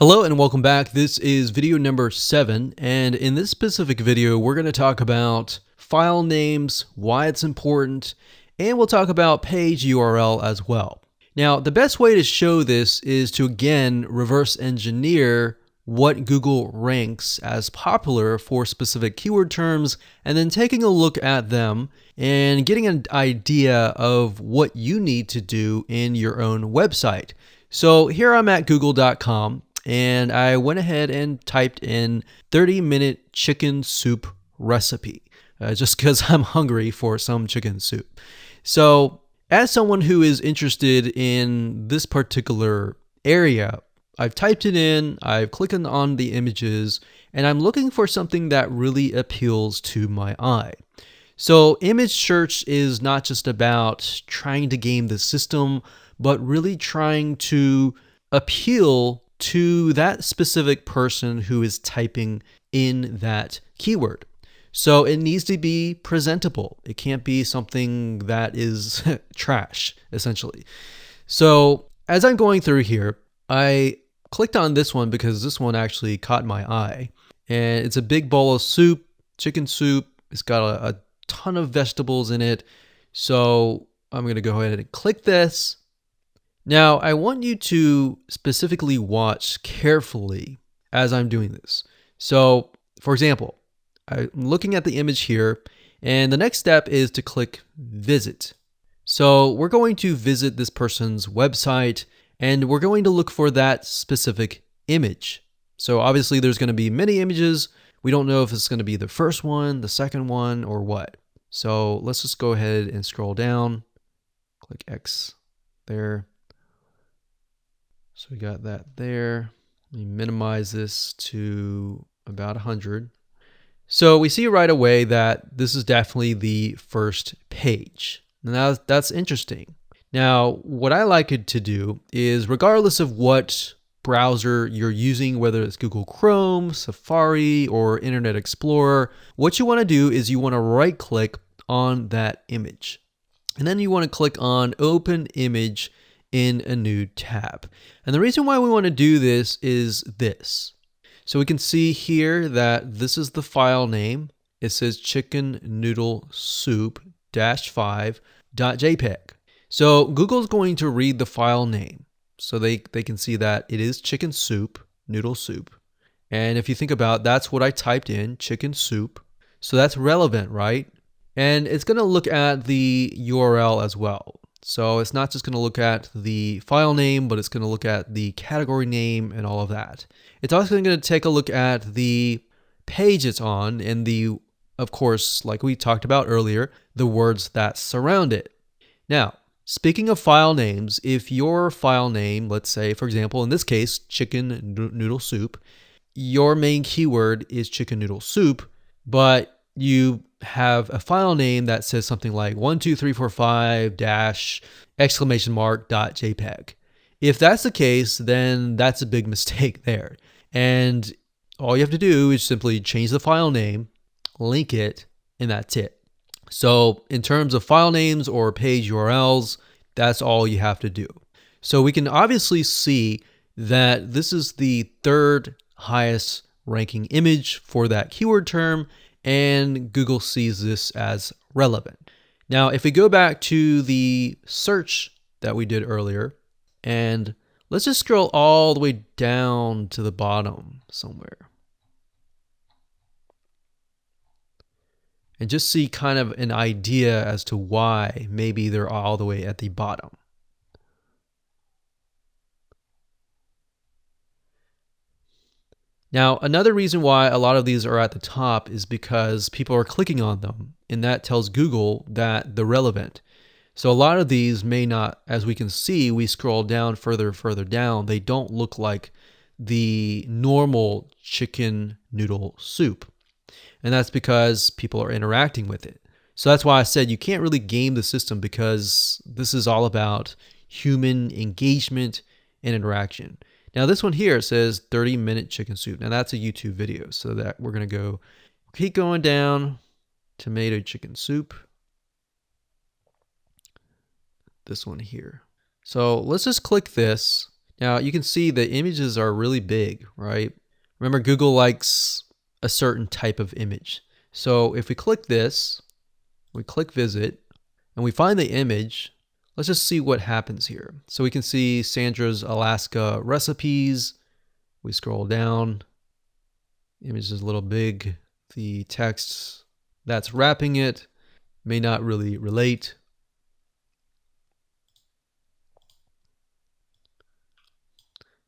Hello and welcome back. This is video number 7, and in this specific video we're going to talk about file names, why it's important, and we'll talk about page URL as well. Now, the best way to show this is to again reverse engineer what Google ranks as popular for specific keyword terms, and then taking a look at them and getting an idea of what you need to do in your own website. So here I'm at google.com. And I went ahead and typed in 30-minute chicken soup recipe, just because I'm hungry for some chicken soup. So as someone who is interested in this particular area, I've typed it in, I've clicked on the images, and I'm looking for something that really appeals to my eye. So image search is not just about trying to game the system, but really trying to appeal to that specific person who is typing in that keyword. So it needs to be presentable. It can't be something that is trash, essentially. So as I'm going through here, I clicked on this one because this one actually caught my eye. And it's a big bowl of soup, chicken soup. It's got a ton of vegetables in it. So I'm going to go ahead and click this. Now, I want you to specifically watch carefully as I'm doing this. So, for example, I'm looking at the image here, and the next step is to click Visit. So we're going to visit this person's website, and we're going to look for that specific image. So obviously there's going to be many images. We don't know if it's going to be the first one, the second one, or what. So let's just go ahead and scroll down. Click X there. So we got that there. Let me minimize this to about 100. So we see right away that this is definitely the first page. Now that's interesting. Now, what I like it to do is, regardless of what browser you're using, whether it's Google Chrome, Safari, or Internet Explorer, what you want to do is you want to right click on that image. And then you want to click on Open Image in a new tab. And the reason why we want to do this is this. So we can see here that this is the file name. It says chicken noodle soup -5.jpg. So Google's going to read the file name. So they can see that it is chicken soup, noodle soup. And if you think about it, that's what I typed in, chicken soup. So that's relevant, right? And it's going to look at the URL as well. So it's not just going to look at the file name, but it's going to look at the category name and all of that. It's also going to take a look at the page it's on and the, of course, like we talked about earlier, the words that surround it. Now, speaking of file names, if your file name, let's say, for example, in this case, chicken noodle soup, your main keyword is chicken noodle soup, but you have a file name that says something like 12345-!.jpg. If that's the case, then that's a big mistake there. And all you have to do is simply change the file name, link it, and that's it. So in terms of file names or page URLs, that's all you have to do. So we can obviously see that this is the third highest ranking image for that keyword term, and Google sees this as relevant. Now, if we go back to the search that we did earlier, and let's just scroll all the way down to the bottom somewhere, and just see kind of an idea as to why maybe they're all the way at the bottom. Now, another reason why a lot of these are at the top is because people are clicking on them, and that tells Google that they're relevant. So a lot of these may not, as we can see, we scroll down further down, they don't look like the normal chicken noodle soup. And that's because people are interacting with it. So that's why I said you can't really game the system, because this is all about human engagement and interaction. Now this one here says 30-minute chicken soup. Now that's a YouTube video, so that we're going to keep going down. Tomato chicken soup. This one here. So let's just click this. Now you can see the images are really big, right? Remember, Google likes a certain type of image. So if we click this, we click visit, and we find the image, let's just see what happens here. So we can see Sandra's Alaska recipes. We scroll down, image is a little big. The text that's wrapping it may not really relate.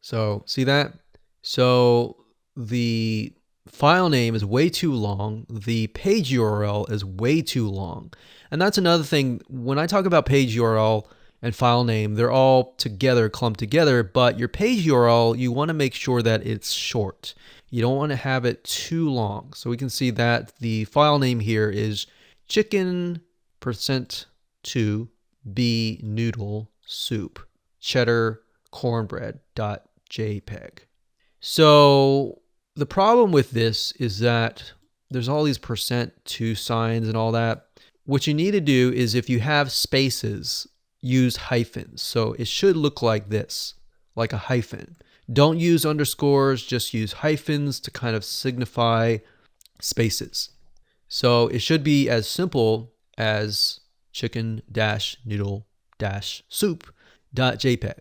So see that? So the file name is way too long. The page URL is way too long. And that's another thing. When I talk about page URL and file name, they're all together, clumped together, but your page URL, you want to make sure that it's short. You don't want to have it too long. So we can see that the file name here is chicken%2 b noodle soup cheddar cornbread.jpg. So the problem with this is that there's all these %2 signs and all that. What you need to do is, if you have spaces, use hyphens. So it should look like this, like a hyphen. Don't use underscores, just use hyphens to kind of signify spaces. So it should be as simple as chicken-noodle-soup.jpg.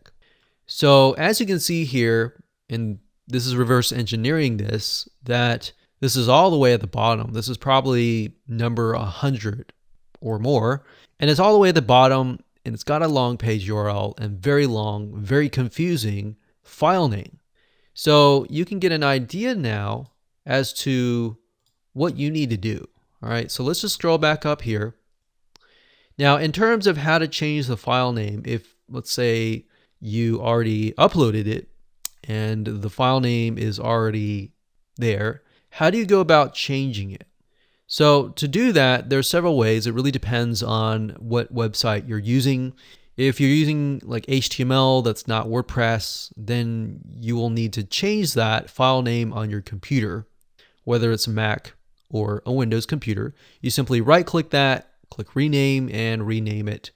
So as you can see here, and this is reverse engineering this, that this is all the way at the bottom. This is probably number 100 or more. And it's all the way at the bottom, and it's got a long page URL and very long, very confusing file name. So you can get an idea now as to what you need to do. All right, so let's just scroll back up here. Now, in terms of how to change the file name, if let's say you already uploaded it and the file name is already there, how do you go about changing it? So to do that, there's several ways. It really depends on what website you're using. If you're using like HTML that's not WordPress, then you will need to change that file name on your computer, whether it's a Mac or a Windows computer. You simply right-click that, click rename, and rename it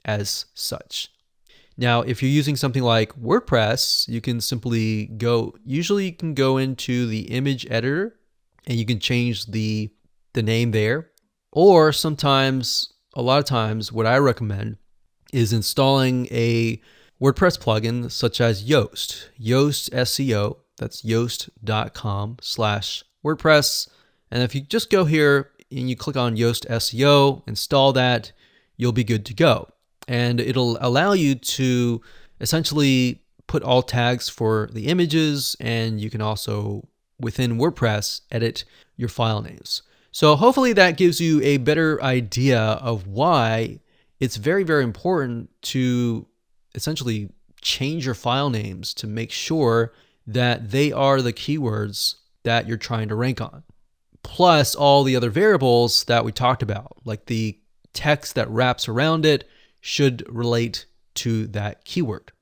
as such. Now, if you're using something like WordPress, you can simply usually you can go into the image editor and you can change the name there. Or sometimes, a lot of times, what I recommend is installing a WordPress plugin such as Yoast SEO. That's yoast.com/WordPress. And if you just go here and you click on Yoast SEO, install that, you'll be good to go. And it'll allow you to essentially put alt tags for the images, and you can also, within WordPress, edit your file names. So hopefully that gives you a better idea of why it's very, very important to essentially change your file names to make sure that they are the keywords that you're trying to rank on. Plus all the other variables that we talked about, like the text that wraps around it should relate to that keyword.